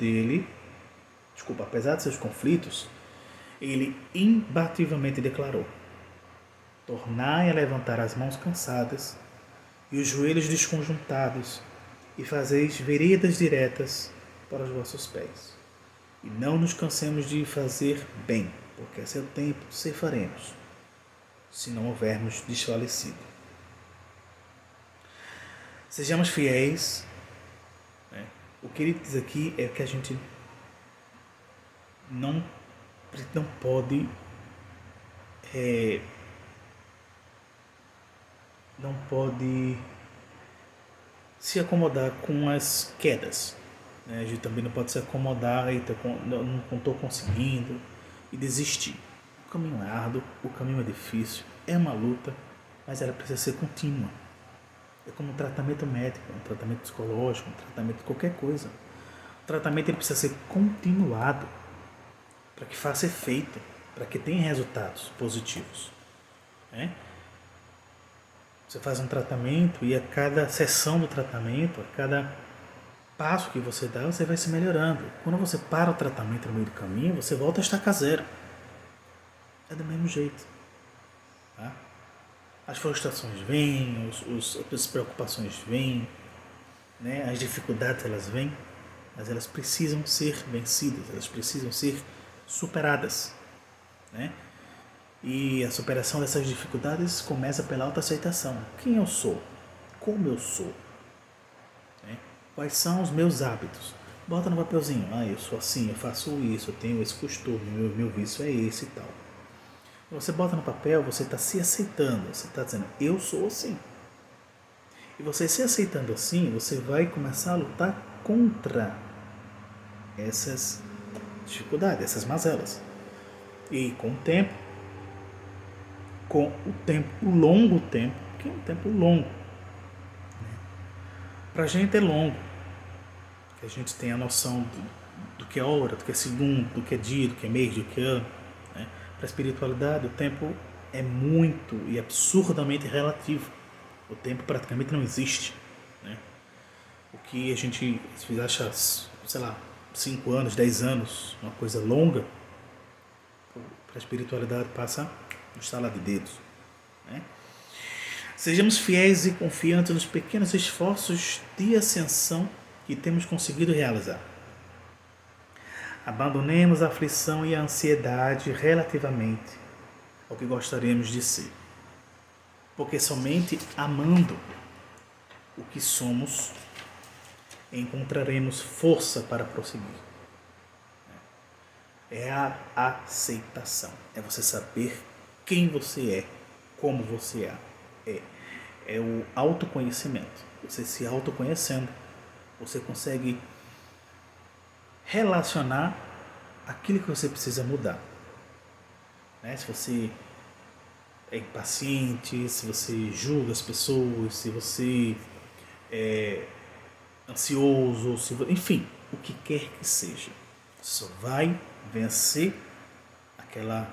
ele imbativelmente declarou: tornai a levantar as mãos cansadas e os joelhos desconjuntados, e fazeis veredas diretas para os vossos pés. E não nos cansemos de fazer bem, porque a seu tempo ceifaremos, se não houvermos desfalecido. Sejamos fiéis, né? O que ele diz aqui é que a gente não pode se acomodar com as quedas, né? A gente também não pode se acomodar e não estou conseguindo e desistir. O caminho é árduo, o caminho é difícil, é uma luta, mas ela precisa ser contínua. É como um tratamento médico, um tratamento psicológico, um tratamento de qualquer coisa. O tratamento ele precisa ser continuado para que faça efeito, para que tenha resultados positivos, né? Você faz um tratamento e a cada sessão do tratamento, a cada passo que você dá, você vai se melhorando. Quando você para o tratamento no meio do caminho, você volta a estacar zero. É do mesmo jeito, tá? As frustrações vêm, as preocupações vêm, né? As dificuldades elas vêm, mas elas precisam ser vencidas, elas precisam ser superadas, né? E a superação dessas dificuldades começa pela autoaceitação. Quem eu sou? Como eu sou? Né? Quais são os meus hábitos? Bota no papelzinho. Eu sou assim, eu faço isso, eu tenho esse costume, meu vício é esse e tal. Você bota no papel, você está se aceitando, você está dizendo, eu sou assim. E você se aceitando assim, você vai começar a lutar contra essas dificuldades, essas mazelas. E com o longo tempo, que é um tempo longo, né? Para a gente é longo, que a gente tem a noção do que é hora, do que é segundo, do que é dia, do que é mês, do que é ano, né? Para a espiritualidade, o tempo é muito e absurdamente relativo. O tempo praticamente não existe, né? O que a gente acha, 5 anos, 10 anos, uma coisa longa, para a espiritualidade passa no estalar de dedos, né? Sejamos fiéis e confiantes nos pequenos esforços de ascensão que temos conseguido realizar. Abandonemos a aflição e a ansiedade relativamente ao que gostaríamos de ser, porque somente amando o que somos encontraremos força para prosseguir. É a aceitação, é você saber quem você é, como você é o autoconhecimento. Você se autoconhecendo, você consegue relacionar aquilo que você precisa mudar, né? Se você é impaciente, se você julga as pessoas, se você é ansioso, enfim, o que quer que seja, só vai vencer aquela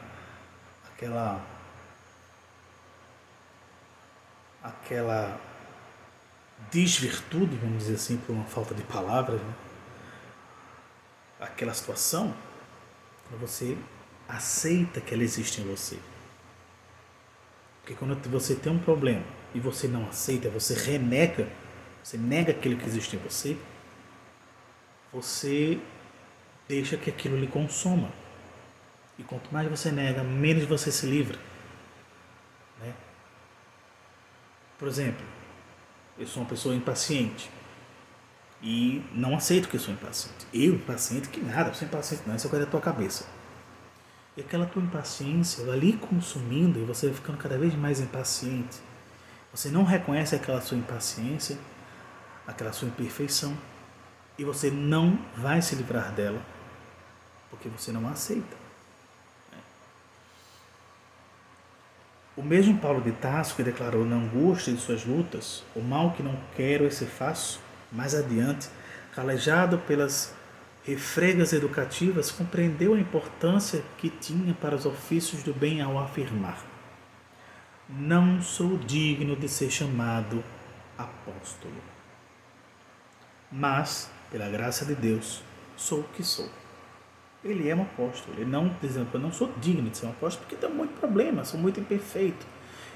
desvirtude, vamos dizer assim, por uma falta de palavras, né? Aquela situação, quando você aceita que ela existe em você. Porque quando você tem um problema e você não aceita, você nega aquilo que existe em você, você deixa que aquilo lhe consuma. E quanto mais você nega, menos você se livra, né? Por exemplo, eu sou uma pessoa impaciente. e não aceito que eu sou impaciente. Eu, impaciente, que nada, eu sou impaciente não, isso é coisa da tua cabeça. E aquela tua impaciência vai ali consumindo e você vai ficando cada vez mais impaciente. Você não reconhece aquela sua impaciência, aquela sua imperfeição, e você não vai se livrar dela, porque você não a aceita. O mesmo Paulo de Tarso que declarou na angústia de suas lutas, o mal que não quero esse faço, mais adiante, calejado pelas refregas educativas, compreendeu a importância que tinha para os ofícios do bem ao afirmar: não sou digno de ser chamado apóstolo, mas, pela graça de Deus, sou o que sou. Ele é um apóstolo. Ele não dizendo, eu não sou digno de ser um apóstolo porque tenho muito problema, sou muito imperfeito.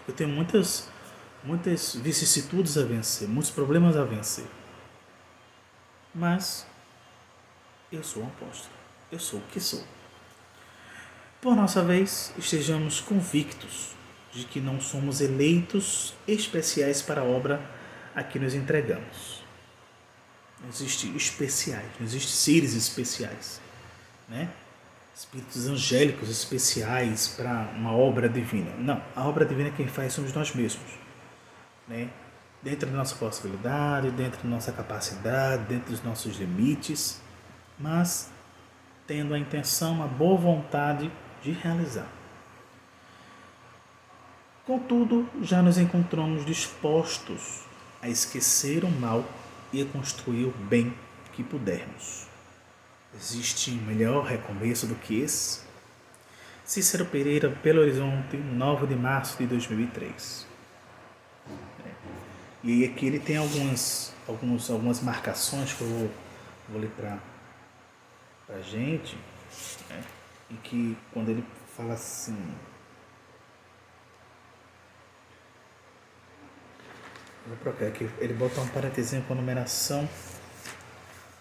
Eu tenho muitas vicissitudes a vencer, muitos problemas a vencer. Mas eu sou um apóstolo. Eu sou o que sou. Por nossa vez, estejamos convictos de que não somos eleitos especiais para a obra a que nos entregamos. Não existe especiais, não existe seres especiais, né? Espíritos angélicos especiais para uma obra divina. Não, a obra divina quem faz somos nós mesmos, né? Dentro da nossa possibilidade, dentro da nossa capacidade, dentro dos nossos limites, mas tendo a intenção, a boa vontade de realizar. Contudo, já nos encontramos dispostos a esquecer o mal e a construir o bem que pudermos. Existe um melhor recomeço do que esse? Cícero Pereira, Belo Horizonte, 9 de março de 2003. E aí aqui ele tem algumas marcações que eu vou ler para a gente, né? E que quando ele fala assim... Vou procurar aqui, ele bota um parentezinho com a numeração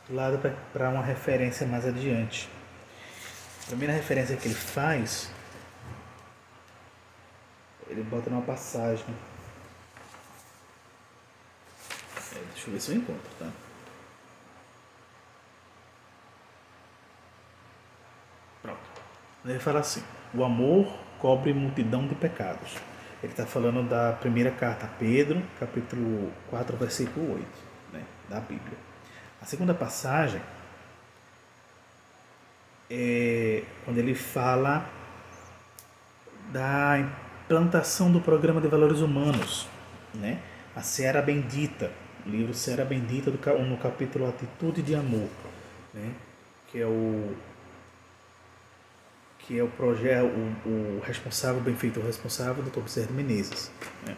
do lado para uma referência mais adiante. A primeira referência que ele faz, ele bota numa passagem. Deixa eu ver se eu encontro, tá? Pronto. Ele fala assim: o amor cobre multidão de pecados. Ele está falando da primeira carta a Pedro, capítulo 4, versículo 8, né, da Bíblia. A segunda passagem é quando ele fala da implantação do programa de valores humanos, né? A Seara Bendita, o livro Seara Bendita, no capítulo Atitude de Amor, né? Que é o projeto, o responsável, benfeitor responsável, Dr. Bezerra de Menezes, né?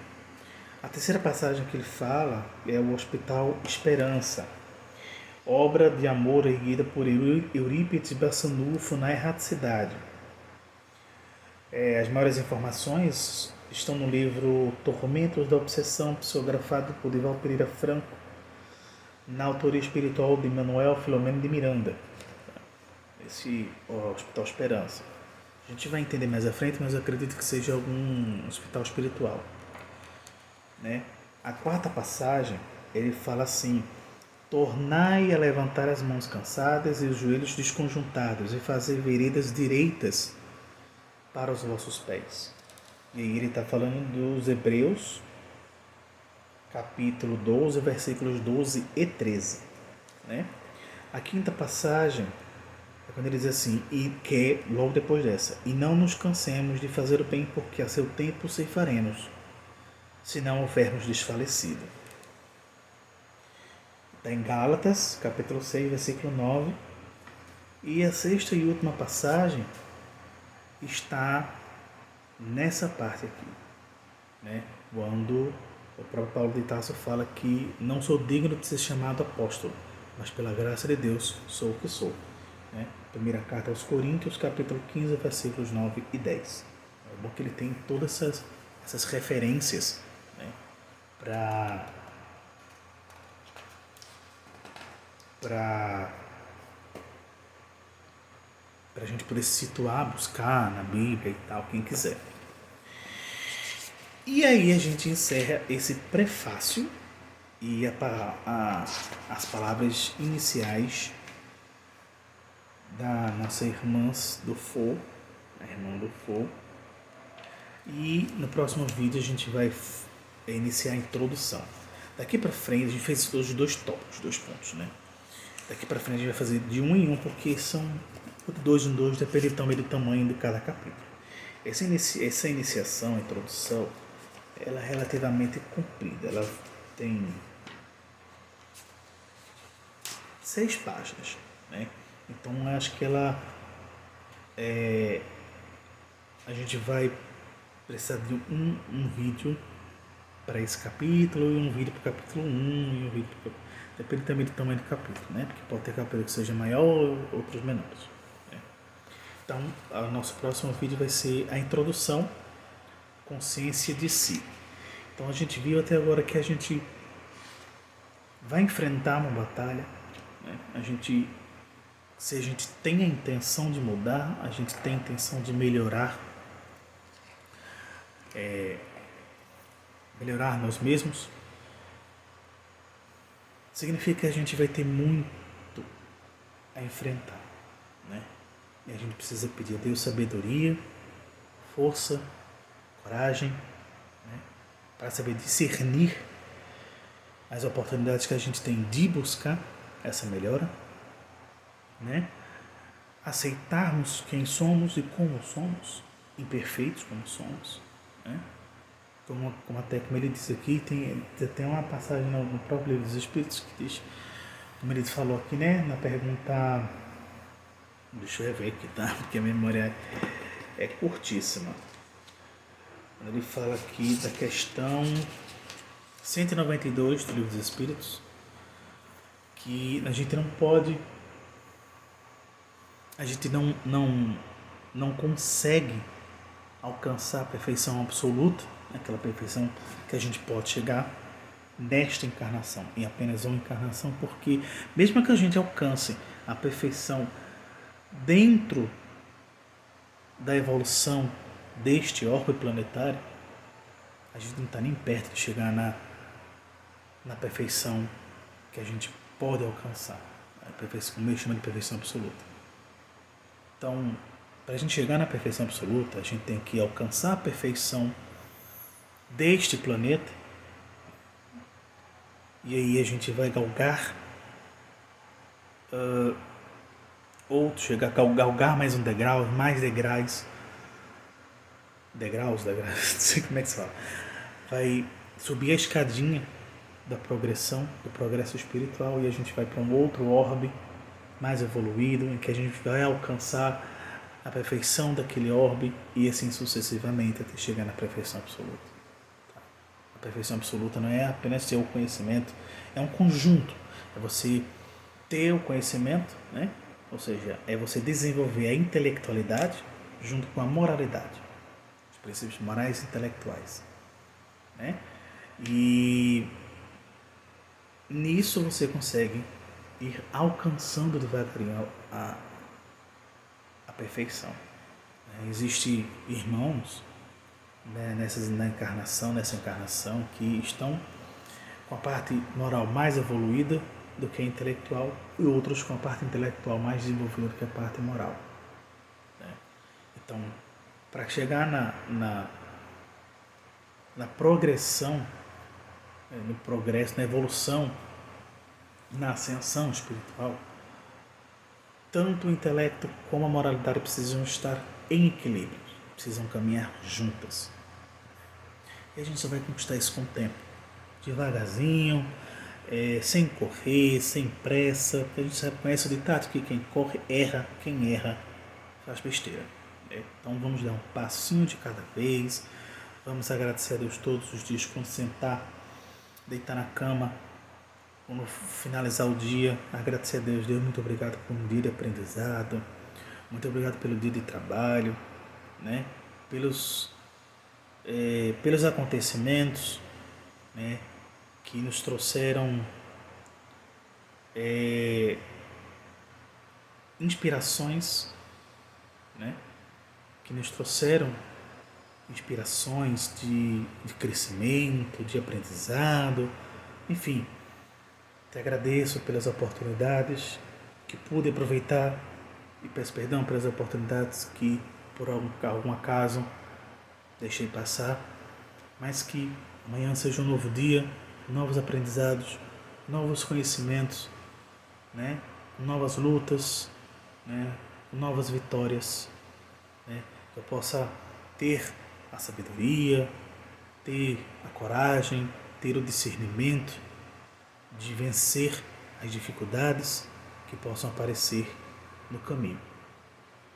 A terceira passagem que ele fala é o Hospital Esperança, obra de amor erguida por Eurípides Bassanufo na erraticidade. As maiores informações estão no livro Tormentos da Obsessão, psicografado por Dival Pereira Franco, na autoria espiritual de Manuel Filomeno de Miranda. Esse Hospital Esperança. A gente vai entender mais à frente, mas eu acredito que seja algum hospital espiritual, né? A quarta passagem, ele fala assim: tornai a levantar as mãos cansadas e os joelhos desconjuntados e fazer veredas direitas para os vossos pés. E aí ele está falando dos Hebreus, capítulo 12, versículos 12 e 13, né? A quinta passagem é quando ele diz assim, e que, logo depois dessa, e não nos cansemos de fazer o bem, porque a seu tempo ceifaremos, se não houvermos desfalecido. Está em Gálatas, capítulo 6, versículo 9. E a sexta e última passagem está nessa parte aqui, né? Quando o próprio Paulo de Tarso fala que não sou digno de ser chamado apóstolo, mas pela graça de Deus sou o que sou, né? Primeira carta aos Coríntios, capítulo 15, versículos 9 e 10. É bom que ele tem todas essas referências, né? Para a gente poder se situar, buscar na Bíblia e tal, quem quiser. E aí a gente encerra esse prefácio, e as palavras iniciais da nossa irmã do Fo, a irmã do Fo. E no próximo vídeo a gente vai iniciar a introdução. Daqui para frente a gente fez os dois tópicos, 2 pontos, né? Daqui para frente a gente vai fazer de 1 em 1, porque são 2 em 2, depende também do tamanho de cada capítulo. Essa iniciação, a introdução, ela é relativamente comprida. Ela tem 6 páginas, né? Então acho que ela a gente vai precisar de um vídeo para esse capítulo, e um vídeo para o capítulo 1, e um vídeo para... Depende também do tamanho do capítulo, né? Porque pode ter capítulo que seja maior, outros menores, né? Então, o nosso próximo vídeo vai ser a introdução, consciência de si. Então, a gente viu até agora que a gente vai enfrentar uma batalha, né? Se a gente tem a intenção de mudar, a gente tem a intenção de melhorar, melhorar nós mesmos, significa que a gente vai ter muito a enfrentar, né? E a gente precisa pedir a Deus sabedoria, força, coragem, né? Para saber discernir as oportunidades que a gente tem de buscar essa melhora, né? Aceitarmos quem somos e como somos, imperfeitos como somos, né? Como ele diz aqui, tem uma passagem no próprio livro dos Espíritos que diz, como ele falou aqui, né, na pergunta, deixa eu rever aqui, tá? Porque a memória é curtíssima. Ele fala aqui da questão 192 do livro dos Espíritos, que a gente não consegue alcançar a perfeição absoluta, aquela perfeição que a gente pode chegar nesta encarnação, em apenas uma encarnação, porque mesmo que a gente alcance a perfeição dentro da evolução deste orbe planetário, a gente não está nem perto de chegar na perfeição que a gente pode alcançar, a perfeição, como eu chamo de perfeição absoluta. Então, para a gente chegar na perfeição absoluta, a gente tem que alcançar a perfeição deste planeta, e aí a gente vai galgar galgar mais um degrau, mais degraus, não sei como é que se fala, vai subir a escadinha da progressão, do progresso espiritual, e a gente vai para um outro orbe mais evoluído, em que a gente vai alcançar a perfeição daquele orbe, e assim sucessivamente até chegar na perfeição absoluta. A perfeição absoluta não é apenas ter o conhecimento, é um conjunto, é você ter o conhecimento, né? Ou seja, é você desenvolver a intelectualidade junto com a moralidade, os princípios morais e intelectuais, né? E nisso você consegue ir alcançando devagarinho a perfeição. Existem irmãos, né, nessa encarnação, que estão com a parte moral mais evoluída do que a intelectual, e outros com a parte intelectual mais desenvolvida do que a parte moral, né? Então, para chegar na progressão, no progresso, na evolução, na ascensão espiritual, tanto o intelecto como a moralidade precisam estar em equilíbrio, precisam caminhar juntas. E a gente só vai conquistar isso com o tempo, devagarzinho, sem correr, sem pressa, porque a gente sabe, conhece o ditado que quem corre erra, quem erra faz besteira, né? Então vamos dar um passinho de cada vez, vamos agradecer a Deus todos os dias, quando sentar, deitar na cama, quando finalizar o dia, agradecer a Deus. Deus, muito obrigado por um dia de aprendizado, muito obrigado pelo dia de trabalho, né? Pelos acontecimentos, né, que nos trouxeram inspirações, né, que nos trouxeram inspirações de crescimento, de aprendizado, Enfim, te agradeço pelas oportunidades que pude aproveitar e peço perdão pelas oportunidades que por algum acaso deixei passar, mas que amanhã seja um novo dia, novos aprendizados, novos conhecimentos, né? Novas lutas, né? Novas vitórias, né? Que eu possa ter a sabedoria, ter a coragem, ter o discernimento de vencer as dificuldades que possam aparecer no caminho,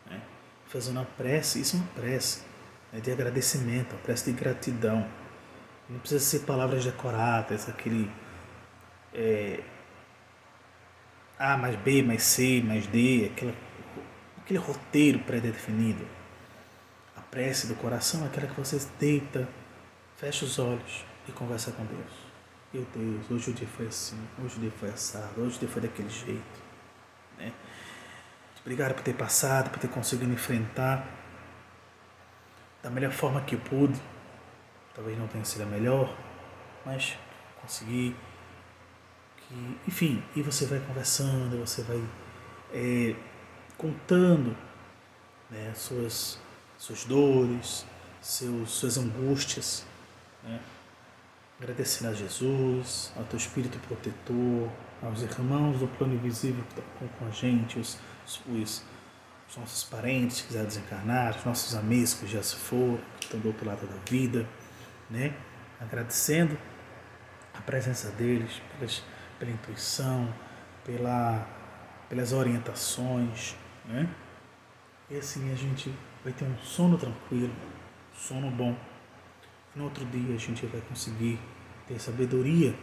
né? Fazendo uma prece, isso é uma prece, né, de agradecimento, uma prece de gratidão. Não precisa ser palavras decoradas, aquele A mais B mais C mais D, aquele roteiro pré-definido. A prece do coração é aquela que você deita, fecha os olhos e conversa com Deus. Meu Deus, hoje o dia foi assim, hoje o dia foi assado, hoje o dia foi daquele jeito, né? Obrigado por ter passado, por ter conseguido enfrentar da melhor forma que eu pude. Talvez não tenha sido a melhor, mas consegui. Enfim, e você vai conversando, você vai contando, né, suas dores, suas angústias, né? Agradecendo a Jesus, ao teu Espírito protetor, aos irmãos do plano invisível que estão com a gente, os nossos parentes que já desencarnaram, os nossos amigos que já se foram, que estão do outro lado da vida, né? Agradecendo a presença deles, pela intuição, pelas orientações, né? E assim a gente vai ter um sono tranquilo, sono bom. No outro dia a gente vai conseguir ter sabedoria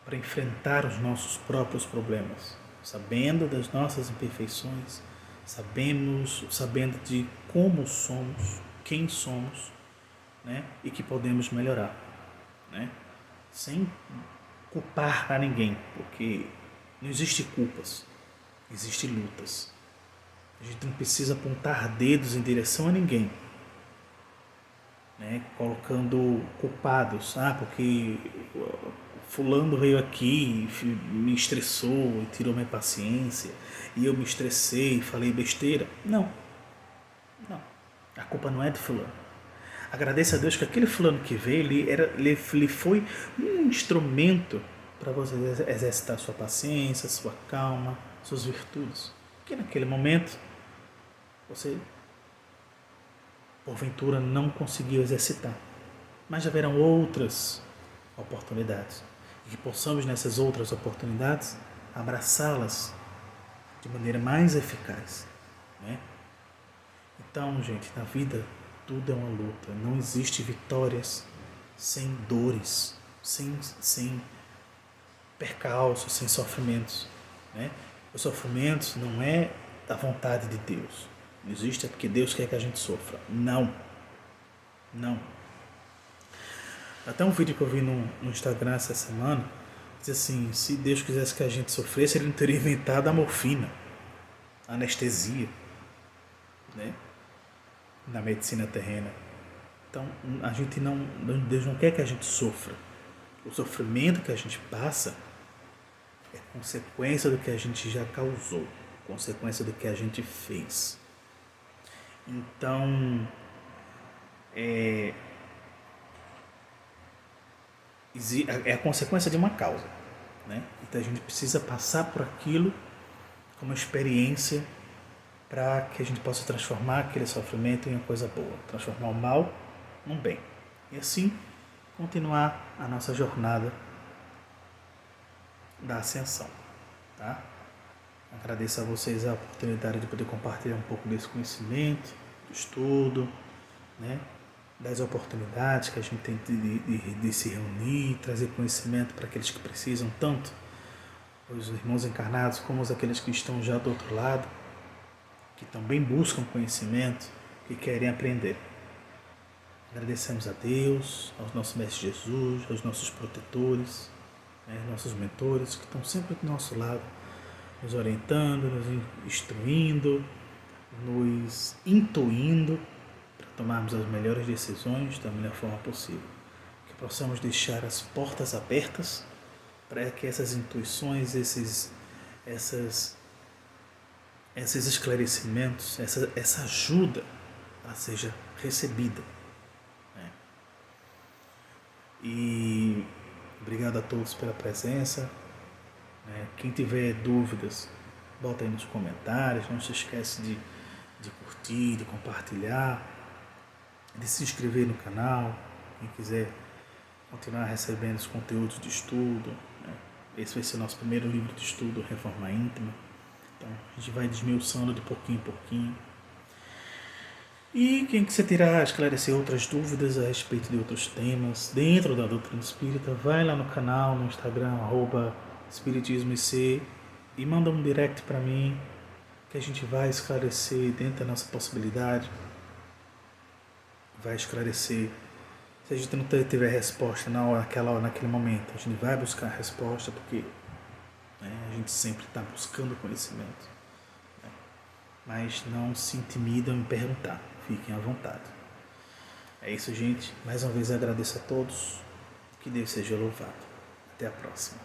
para enfrentar os nossos próprios problemas, sabendo das nossas imperfeições, sabendo de como somos, quem somos, né? E que podemos melhorar, né? Sem culpar a ninguém, porque não existe culpas, existem lutas. A gente não precisa apontar dedos em direção a ninguém, né? Colocando culpados, porque fulano veio aqui, me estressou e tirou minha paciência, e eu me estressei e falei besteira. Não, a culpa não é de fulano. Agradeça a Deus que aquele fulano que veio, ele foi um instrumento para você exercitar sua paciência, sua calma, suas virtudes. Que naquele momento você, porventura, não conseguiu exercitar. Mas já haverão outras oportunidades. E que possamos, nessas outras oportunidades, abraçá-las de maneira mais eficaz, né? Então, gente, na vida tudo é uma luta. Não existe vitórias sem dores, sem percalços, sem sofrimentos, né? Os sofrimentos não é da vontade de Deus. Não existe é porque Deus quer que a gente sofra. Não. Até um vídeo que eu vi no Instagram essa semana, diz assim, se Deus quisesse que a gente sofresse, Ele não teria inventado a morfina, a anestesia, né? Na medicina terrena. Então, Deus não quer que a gente sofra. O sofrimento que a gente passa é consequência do que a gente já causou, consequência do que a gente fez. Então, é a consequência de uma causa, né? Então a gente precisa passar por aquilo como experiência para que a gente possa transformar aquele sofrimento em uma coisa boa, transformar o mal num bem. E assim continuar a nossa jornada da ascensão, tá? Agradeço a vocês a oportunidade de poder compartilhar um pouco desse conhecimento, do estudo, né? Das oportunidades que a gente tem de se reunir, trazer conhecimento para aqueles que precisam, tanto os irmãos encarnados como aqueles que estão já do outro lado, que também buscam conhecimento e querem aprender. Agradecemos a Deus, aos nossos mestres Jesus, aos nossos protetores, né, nossos mentores que estão sempre do nosso lado, nos orientando, nos instruindo, nos intuindo para tomarmos as melhores decisões da melhor forma possível. Que possamos deixar as portas abertas para que essas intuições, esses esclarecimentos, essa ajuda seja recebida. Né? E obrigado a todos pela presença. Né? Quem tiver dúvidas, bota aí nos comentários. Não se esquece de curtir, de compartilhar, de se inscrever no canal. Quem quiser continuar recebendo os conteúdos de estudo, né? Esse vai ser o nosso primeiro livro de estudo, Reforma Íntima. Então a gente vai desmiuçando de pouquinho em pouquinho. E quem quiser tirar, esclarecer outras dúvidas a respeito de outros temas dentro da doutrina espírita, vai lá no canal, no Instagram, @espiritismoic, e manda um direct para mim, que a gente vai esclarecer dentro da nossa possibilidade. Vai esclarecer. Se a gente não tiver resposta naquela hora, naquele momento, a gente vai buscar a resposta, porque a gente sempre está buscando conhecimento. Né? Mas não se intimidam em perguntar, fiquem à vontade. É isso, gente. Mais uma vez agradeço a todos. Que Deus seja louvado. Até a próxima.